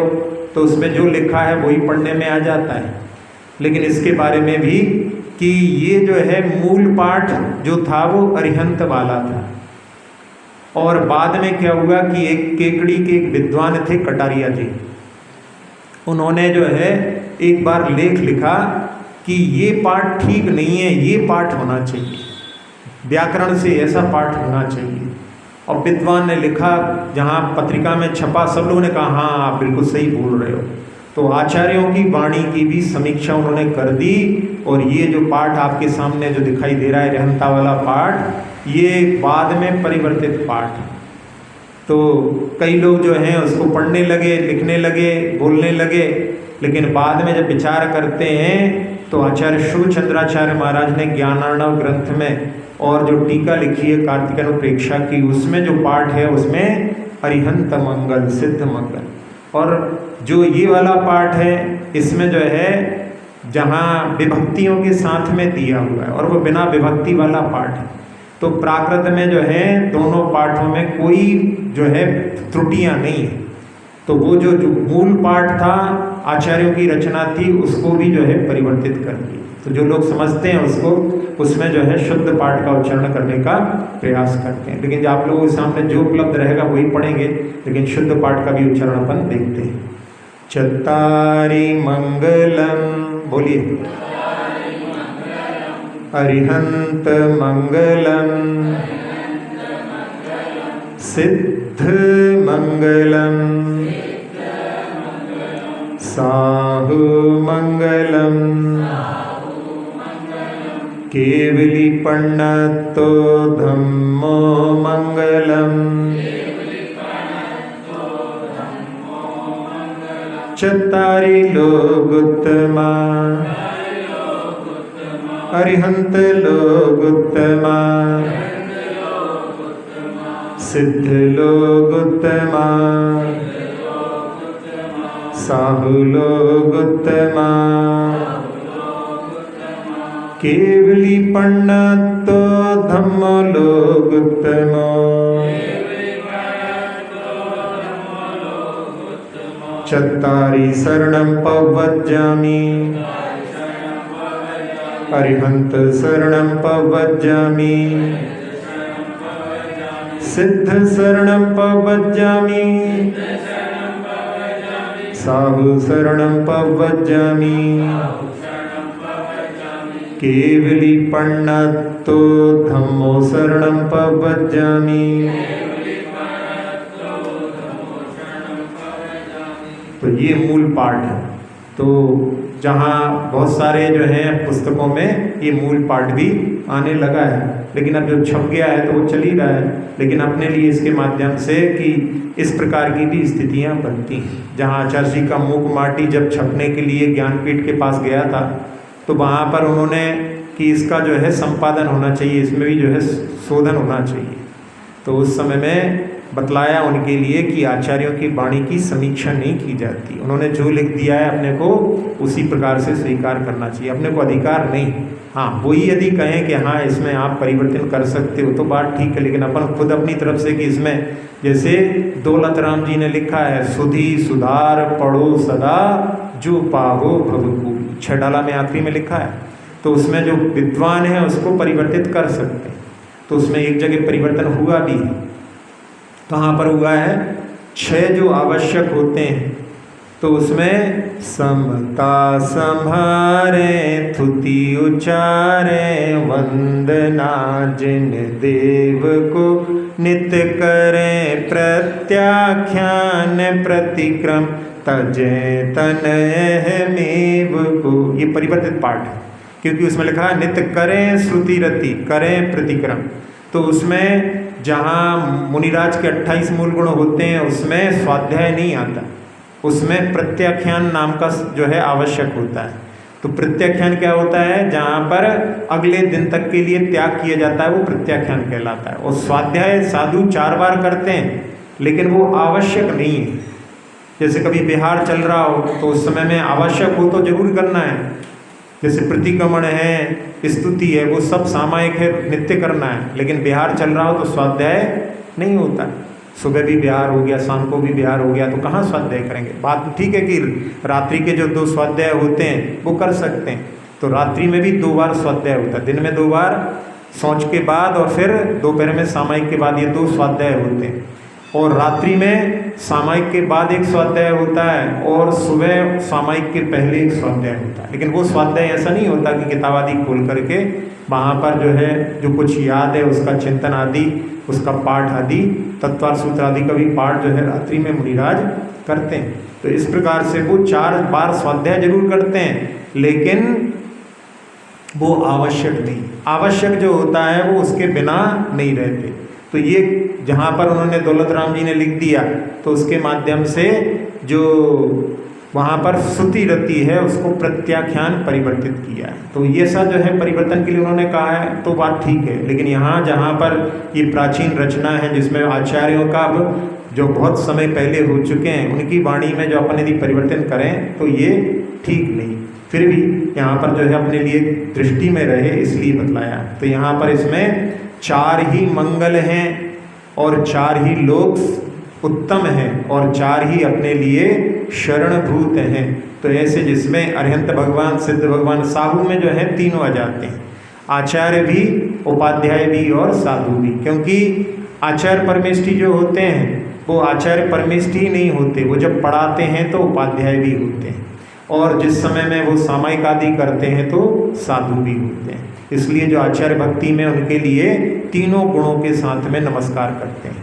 तो उसमें जो लिखा है वही पढ़ने में आ जाता है, लेकिन इसके बारे में भी कि ये जो है मूल पाठ जो था वो अरिहंत वाला था। और बाद में क्या हुआ कि एक केकड़ी के एक विद्वान थे कटारिया जी, उन्होंने जो है एक बार लेख लिखा कि ये पाठ ठीक नहीं है, ये पाठ होना चाहिए, व्याकरण से ऐसा पाठ होना चाहिए। और विद्वान ने लिखा, जहाँ पत्रिका में छपा, सब लोगों ने कहा हाँ आप बिल्कुल सही बोल रहे हो। तो आचार्यों की वाणी की भी समीक्षा उन्होंने कर दी, और ये जो पाठ आपके सामने जो दिखाई दे रहा है रहंता वाला पाठ, ये बाद में परिवर्तित पाठ है। तो कई लोग जो हैं उसको पढ़ने लगे, लिखने लगे, बोलने लगे, लेकिन बाद में जब विचार करते हैं तो आचार्य शुभ चंद्राचार्य महाराज ने ज्ञानार्णव ग्रंथ में और जो टीका लिखी है कार्तिक अनुप्रेक्षा की, उसमें जो पाठ है उसमें अरिहंत मंगल, सिद्ध मंगल। और जो ये वाला पाठ है इसमें जो है जहाँ विभक्तियों के साथ में दिया हुआ है, और वो बिना विभक्ति वाला पाठ है। तो प्राकृत में जो है दोनों पाठों में कोई जो है त्रुटियां नहीं है। तो वो जो मूल पाठ था, आचार्यों की रचना थी, उसको भी जो है परिवर्तित कर दिया। तो जो लोग समझते हैं उसको, उसमें जो है शुद्ध पाठ का उच्चारण करने का प्रयास करते हैं। लेकिन आप लोगों के सामने जो उपलब्ध रहेगा वही पढ़ेंगे, लेकिन शुद्ध पाठ का भी उच्चारण अपन देखते हैं। चत्तारि मंगलम, बोलिए, अरिहंत मंगलम, सिद्ध मंगलम, साहु मंगलम, केवली पण्णतो धम्मो मंगलम, चत्तारि लोगुत्तमा, अरिहंत लोगुत्तमा, सिद्ध लोगुत्तमा, साहु लोगुत्तमा, केवली पण्णतो धम्मो लोगुत्तमो, चत्तारि शरणं पवज्जामि, अरिहंत शरणं पवज्जामि, सिद्ध शरणं पवज्जामि, साहु शरणं पवज्जामि, केवली पण्णतो धम्मो शरणं पवज्जामि, तो ये मूल पाठ है। तो जहाँ बहुत सारे जो हैं पुस्तकों में ये मूल पाठ भी आने लगा है, लेकिन अब जो छप गया है तो वो चल ही रहा है। लेकिन अपने लिए इसके माध्यम से कि इस प्रकार की भी स्थितियाँ बनती हैं। जहाँ आचार्य जी का मूक माटी जब छपने के लिए ज्ञानपीठ के पास गया था, तो वहाँ पर उन्होंने कि इसका जो है संपादन होना चाहिए, इसमें भी जो है शोधन होना चाहिए। तो उस समय में बतलाया उनके लिए कि आचार्यों की वाणी की समीक्षा नहीं की जाती, उन्होंने जो लिख दिया है अपने को उसी प्रकार से स्वीकार करना चाहिए, अपने को अधिकार नहीं। हाँ, वही यदि कहें कि हाँ इसमें आप परिवर्तन कर सकते हो तो बात ठीक है, लेकिन अपन खुद अपनी तरफ से कि इसमें, जैसे दौलत राम जी ने लिखा है, सुधी सुधार पढ़ो सदा जो पाहो भवकू, 6 डाला में आखिरी में लिखा है। तो उसमें जो विद्वान है उसको परिवर्तित कर सकते हैं। तो उसमें एक जगह परिवर्तन हुआ भी है। कहाँ पर हुआ है? 6 जो आवश्यक होते हैं, तो उसमें समता संभारे थुति उचारे वंदना जिन देव को नित्य करें प्रत्याख्यान प्रतिक्रम तजे तनय मेव को। ये परिवर्तित पाठ है, क्योंकि उसमें लिखा है नित्य करें श्रुति रति करें प्रतिक्रम। तो उसमें जहाँ मुनिराज के 28 मूल गुण होते हैं उसमें स्वाध्याय नहीं आता, उसमें प्रत्याख्यान नाम का जो है आवश्यक होता है। तो प्रत्याख्यान क्या होता है? जहाँ पर अगले दिन तक के लिए त्याग किया जाता है वो प्रत्याख्यान कहलाता है। और स्वाध्याय साधु 4 बार करते हैं, लेकिन वो आवश्यक नहीं है। जैसे कभी बिहार चल रहा हो तो उस समय में आवश्यक हो तो जरूर करना है। जैसे प्रतिक्रमण है, स्तुति है, वो सब सामायिक है, नित्य करना है। लेकिन बिहार चल रहा हो तो स्वाध्याय नहीं होता। सुबह भी बिहार हो गया, शाम को भी बिहार हो गया, तो कहाँ स्वाध्याय करेंगे? बात ठीक है कि रात्रि के जो 2 स्वाध्याय होते हैं वो कर सकते हैं। तो रात्रि में भी 2 बार स्वाध्याय होता है, दिन में 2 बार शौच के बाद और फिर दोपहर में सामायिक के बाद, ये 2 स्वाध्याय होते हैं। और रात्रि में सामायिक के बाद एक स्वाध्याय होता है और सुबह सामायिक के पहले एक स्वाध्याय होता है। लेकिन वो स्वाध्याय ऐसा नहीं होता कि किताब आदि खोल करके वहाँ पर जो है जो कुछ याद है उसका चिंतन आदि, उसका पाठ आदि, तत्वार्थ सूत्र आदि का भी पाठ जो है रात्रि में मुनिराज करते हैं। तो इस प्रकार से वो 4 बार स्वाध्याय जरूर करते हैं, लेकिन वो आवश्यक नहीं। आवश्यक जो होता है वो उसके बिना नहीं रहते। तो ये जहाँ पर उन्होंने दौलत राम जी ने लिख दिया, तो उसके माध्यम से जो वहाँ पर श्रुति रति है उसको प्रत्याख्यान परिवर्तित किया है। तो ये सब जो है परिवर्तन के लिए उन्होंने कहा है, तो बात ठीक है। लेकिन यहाँ जहाँ पर ये प्राचीन रचना है जिसमें आचार्यों का अब जो बहुत समय पहले हो चुके हैं, उनकी वाणी में जो अपन यदि परिवर्तन करें तो ये ठीक नहीं। फिर भी यहाँ पर जो है अपने लिए दृष्टि में रहे इसलिए बतलाया। तो यहाँ पर इसमें 4 ही मंगल हैं और 4 ही लोक उत्तम हैं और 4 ही अपने लिए शरणभूत हैं। तो ऐसे जिसमें अरिहंत भगवान, सिद्ध भगवान, साधु में जो है तीनों आ जाते हैं, आचार्य भी, उपाध्याय भी और साधु भी। क्योंकि आचार्य परमेष्ठी जो होते हैं वो आचार्य परमेष्ठी नहीं होते, वो जब पढ़ाते हैं तो उपाध्याय भी होते हैं, और जिस समय में वो सामायिक आदि करते हैं तो साधु भी होते हैं। इसलिए जो आचार्य भक्ति में उनके लिए तीनों गुणों के साथ में नमस्कार करते हैं।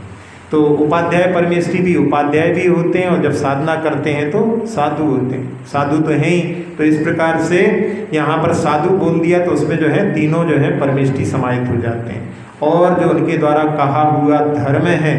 तो उपाध्याय परमेष्ठी भी उपाध्याय भी होते हैं और जब साधना करते हैं तो साधु होते हैं, साधु तो हैं ही। तो इस प्रकार से यहाँ पर साधु बोल दिया तो उसमें जो है तीनों जो है परमेष्ठी समाहित हो जाते हैं। और जो उनके द्वारा कहा हुआ धर्म है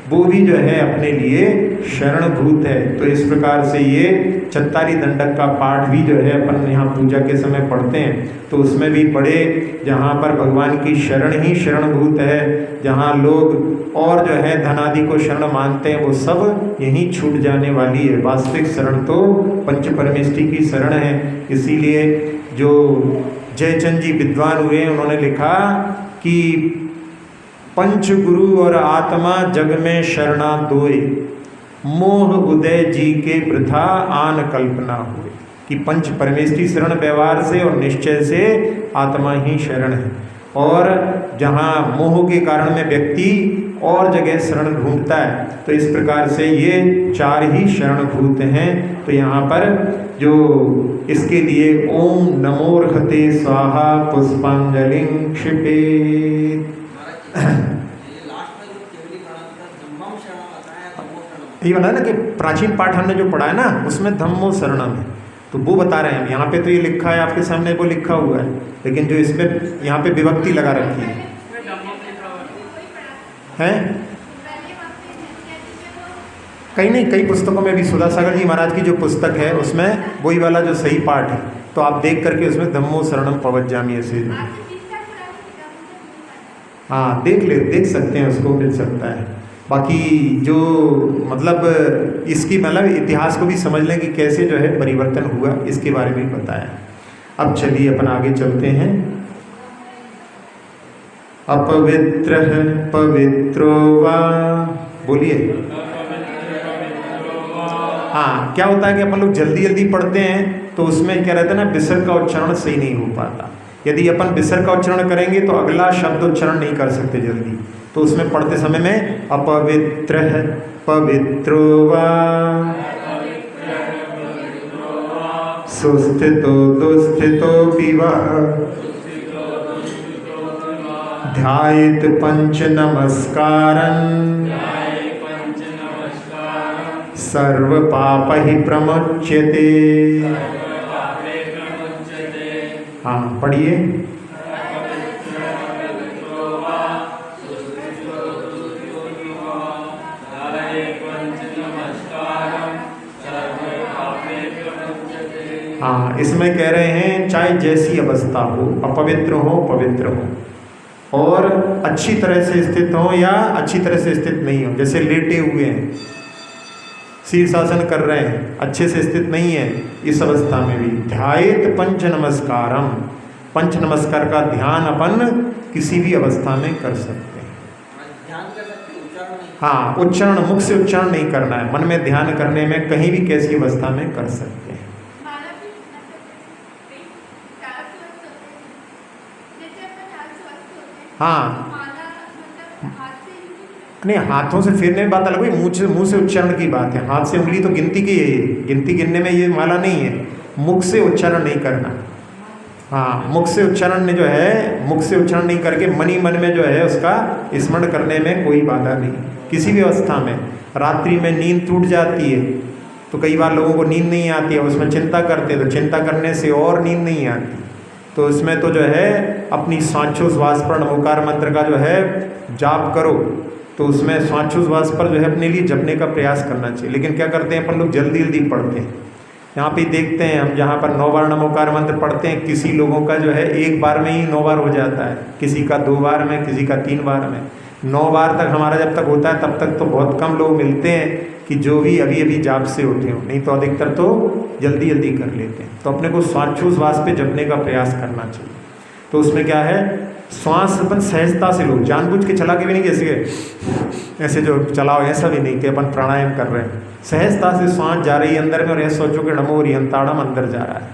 वो भी जो है अपने लिए शरणभूत है। तो इस प्रकार से ये चत्तारी दंडक का पाठ भी जो है अपन यहाँ पूजा के समय पढ़ते हैं, तो उसमें भी पढ़े जहाँ पर भगवान की शरण ही शरणभूत है, जहाँ लोग और जो है धनादि को शरण मानते हैं वो सब यहीं छूट जाने वाली है। वास्तविक शरण तो पंच परमेष्ठी की शरण है। इसीलिए जो जयचंद जी विद्वान हुए उन्होंने लिखा कि पंच गुरु और आत्मा जग में शरणा दोए, मोह उदय जी के वृथा आन कल्पना हुए। कि पंच परमेष्ठी शरण व्यवहार से और निश्चय से आत्मा ही शरण है, और जहाँ मोह के कारण में व्यक्ति और जगह शरण ढूंढता है। तो इस प्रकार से ये 4 ही शरणभूत हैं। तो यहाँ पर जो इसके लिए ओम नमोर्हते स्वाहा पुष्पांजलि क्षिपेत्, ये बता ना कि प्राचीन पाठ हमने जो पढ़ा है ना उसमें धम्मो शरणम है, तो वो बता रहे हैं। यहाँ पे तो ये लिखा है आपके सामने, वो लिखा हुआ है, लेकिन जो इसमें यहाँ पे विभक्ति लगा रखी है कहीं नहीं, कई पुस्तकों में भी सुधा सागर जी महाराज की जो पुस्तक है उसमें वही वाला जो सही पाठ है, तो आप देख करके उसमें धम्मो शरणम पवज्जामि ऐसे, हाँ देख सकते हैं, उसको मिल सकता है। बाकी जो मतलब इसकी मतलब इतिहास को भी समझ लें कि कैसे जो है परिवर्तन हुआ, इसके बारे में बताया। अब चलिए अपन आगे चलते हैं। अपवित्र पवित्रो वा, बोलिए। हाँ, क्या होता है कि अपन लोग जल्दी जल्दी पढ़ते हैं तो उसमें क्या रहता है ना, विसर्ग का उच्चारण सही नहीं हो पाता। यदि अपन विसर्ग का उच्चारण करेंगे तो अगला शब्द उच्चारण नहीं कर सकते जल्दी, तो उसमें पढ़ते समय में अपवित्र पवित्रो वा सुस्थितो दुस्थितो विवा ध्यायेत पंच नमस्कारं सर्व पाप ही प्रमुच्यते। हाँ पढ़िए। हाँ, इसमें कह रहे हैं चाहे जैसी अवस्था हो, अपवित्र हो पवित्र हो, और अच्छी तरह से स्थित हो या अच्छी तरह से स्थित नहीं हो, जैसे लेटे हुए हैं, शीर्षासन कर रहे हैं, अच्छे से स्थित नहीं है, इस अवस्था में भी ध्यायेत पंच नमस्कारम, पंच नमस्कार का ध्यान अपन किसी भी अवस्था में कर सकते हैं। हाँ, उच्चारण मुख से उच्चारण नहीं करना है, मन में ध्यान करने में कहीं भी कैसी अवस्था में कर सकते हैं। हाँ नहीं, हाथों से फेरने में बात अलग हुई, मुंह से उच्चारण की बात है। हाथ से उंगली तो गिनती की है, गिनती गिनने में ये माला नहीं है, मुख से उच्चारण नहीं करना। हाँ, मुख से उच्चारण ने जो है, मुख से उच्चारण नहीं करके मन ही मन में जो है उसका स्मरण करने में कोई बाधा नहीं। किसी भी अवस्था में, रात्रि में नींद टूट जाती है तो कई बार लोगों को नींद नहीं आती है, उसमें चिंता करते हैं, तो चिंता करने से और नींद नहीं आती, तो इसमें तो जो है अपनी श्वासोच्छ्वास पर नमोकार मंत्र का जो है जाप करो, तो उसमें श्वासोच्छ्वास पर जो है अपने लिए जपने का प्रयास करना चाहिए। लेकिन क्या करते हैं अपन लोग, जल्दी जल्दी पढ़ते हैं। यहाँ पे देखते हैं हम, जहाँ पर 9 बार नमोकार मंत्र पढ़ते हैं, किसी लोगों का जो है एक बार में ही 9 बार हो जाता है, किसी का 2 बार में, किसी का 3 बार में। 9 बार तक हमारा जब तक होता है तब तक तो बहुत कम लोग मिलते हैं कि जो भी अभी अभी जाप से उठे हो, नहीं तो अधिकतर तो जल्दी जल्दी कर लेते हैं। तो अपने को श्वासोच्छ्वास पे जपने का प्रयास करना चाहिए। तो उसमें क्या है, श्वास अपन सहजता से लो, जानबूझ के चला के भी नहीं, जैसे ऐसे जो चलाओ ऐसा भी नहीं कि अपन प्राणायाम कर रहे हैं। सहजता से श्वास जा रही है अंदर में, और ऐसा सोचो कि नमो रियंताणम अंदर जा रहा है,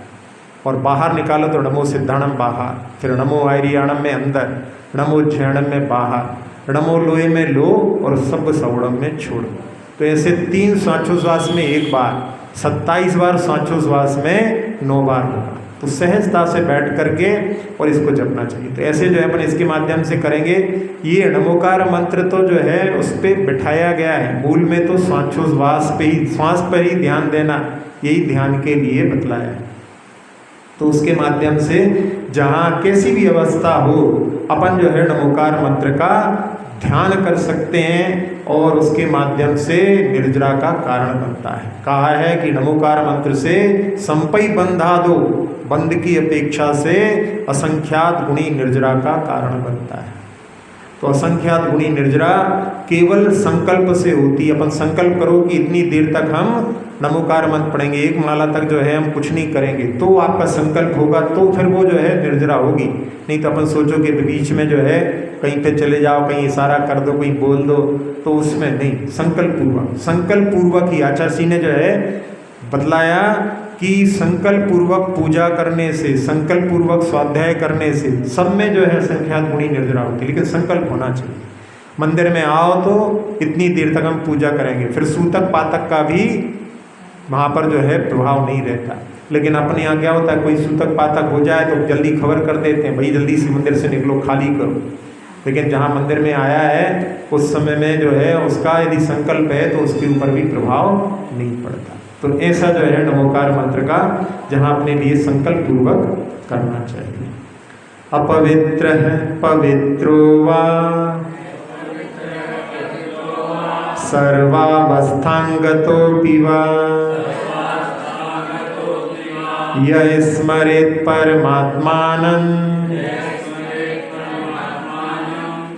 और बाहर निकालो तो नमो सिद्धाणम बाहर, फिर नमो आयरियाणम में अंदर, नमो ज्ञानम में बाहर, नमो लोहे में लो, और सब सवड़म में छोड़ो। तो ऐसे 3 श्वासोच्छ्वास में 1 बार, 27 बार श्वासोच्छ्वास में 9 बार होगा। तो सहजता से बैठ करके और इसको जपना चाहिए। तो ऐसे जो है अपन इसके माध्यम से करेंगे। ये नमोकार मंत्र तो जो है उस पर बिठाया गया है, मूल में तो श्वासोच्छ्वास पे ही, श्वास पर ही ध्यान देना, यही ध्यान के लिए बतलाया है। तो उसके माध्यम से जहाँ कैसी भी अवस्था हो, अपन जो है नमोकार मंत्र का ध्यान कर सकते हैं, और उसके माध्यम से निर्जरा का कारण बनता है। कहा है कि नमोकार मंत्र से संपई बंधा दो, बंध की अपेक्षा से असंख्यात गुणी निर्जरा का कारण बनता है। तो असंख्यात गुणी निर्जरा केवल संकल्प से होती है। अपन संकल्प करो कि इतनी देर तक हम नमोकार मंत्र पढ़ेंगे, 1 माला तक जो है हम कुछ नहीं करेंगे, तो आपका संकल्प होगा, तो फिर वो जो है निर्जरा होगी। नहीं तो अपन सोचो कि बीच में जो है कहीं पे चले जाओ, कहीं इशारा कर दो, कहीं बोल दो, तो उसमें नहीं। संकल्प पूर्वक ही आचार्य ने जो है बतलाया कि संकल्प पूर्वक पूजा करने से, संकल्प पूर्वक स्वाध्याय करने से सब में जो है संख्यात गुणी निर्जरा होती है। लेकिन संकल्प होना चाहिए। मंदिर में आओ तो इतनी देर तक हम पूजा करेंगे, फिर सूतक पातक का भी वहाँ पर जो है प्रभाव नहीं रहता। लेकिन अपने यहाँ क्या होता है, कोई सूतक पातक हो जाए तो जल्दी खबर कर देते हैं, भाई जल्दी से मंदिर से निकलो, खाली करो। लेकिन जहाँ मंदिर में आया है उस समय में जो है उसका यदि संकल्प है तो उसके ऊपर भी प्रभाव नहीं पड़ता। तो ऐसा जो है नमोकार मंत्र का जहाँ अपने लिए संकल्प पूर्वक करना चाहिए। अपवित्र है पवित्रो वा सर्वावस्थांगतोऽपि वा य स्मरेत् परमात्मानं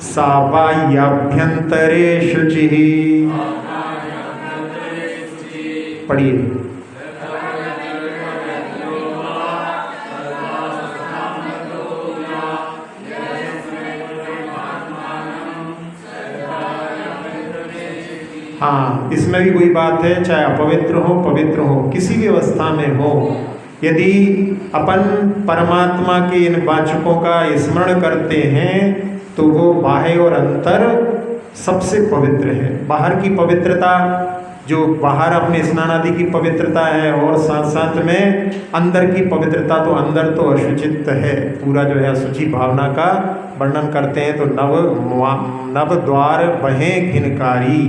सा बाह्याभ्यन्तरे शुचिः। पढ़िए। हाँ, इसमें भी कोई बात है, चाहे अपवित्र हो पवित्र हो, किसी भी अवस्था में हो, यदि अपन परमात्मा के इन वाचकों का स्मरण करते हैं तो वो बाह्य और अंतर सबसे पवित्र है। बाहर की पवित्रता जो बाहर अपने स्नान आदि की पवित्रता है और साथ साथ में अंदर की पवित्रता, तो अंदर तो अशुचित है, पूरा जो है अशुचि भावना का वर्णन करते हैं। तो नव द्वार बहें घिनकारी,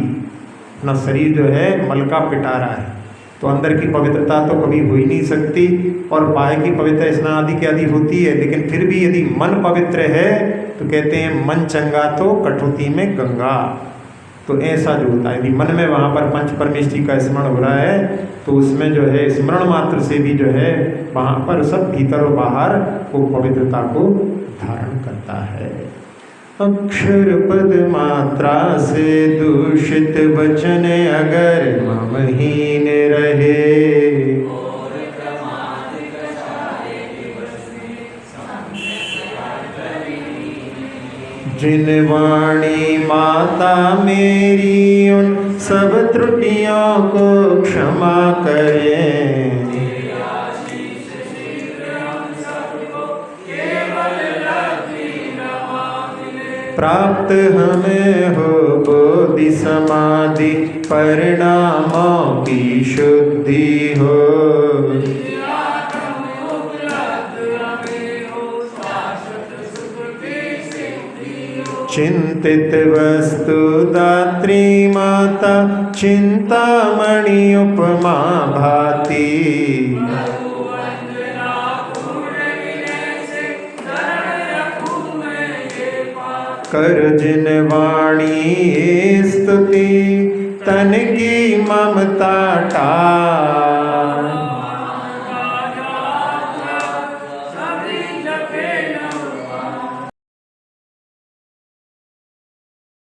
अपना शरीर जो है मल का पिटारा है, तो अंदर की पवित्रता तो कभी हो ही नहीं सकती। और बाह्य की पवित्रता स्नान आदि की आदि होती है, लेकिन फिर भी यदि मन पवित्र है तो कहते हैं मन चंगा तो कटौती में गंगा। तो ऐसा जो होता है, यदि मन में वहाँ पर पंच परमेष्ठी का स्मरण हो रहा है तो उसमें जो है स्मरण मात्र से भी जो है वहाँ पर सब भीतर और बाहर वो पवित्रता को धारण करता है। अक्षर पद मात्रा से दूषित वचन अगर ममहीन रहे, जिन वाणी माता मेरी उन सब त्रुटियों को क्षमा करें। प्राप्त हमें हो बोधि समाधि परिणामों की शुद्धि हो। चिंतित वस्तु दात्री माता चिंतामणि उपमा भाति। कर जिन वाणी स्तुति तन की ममता टा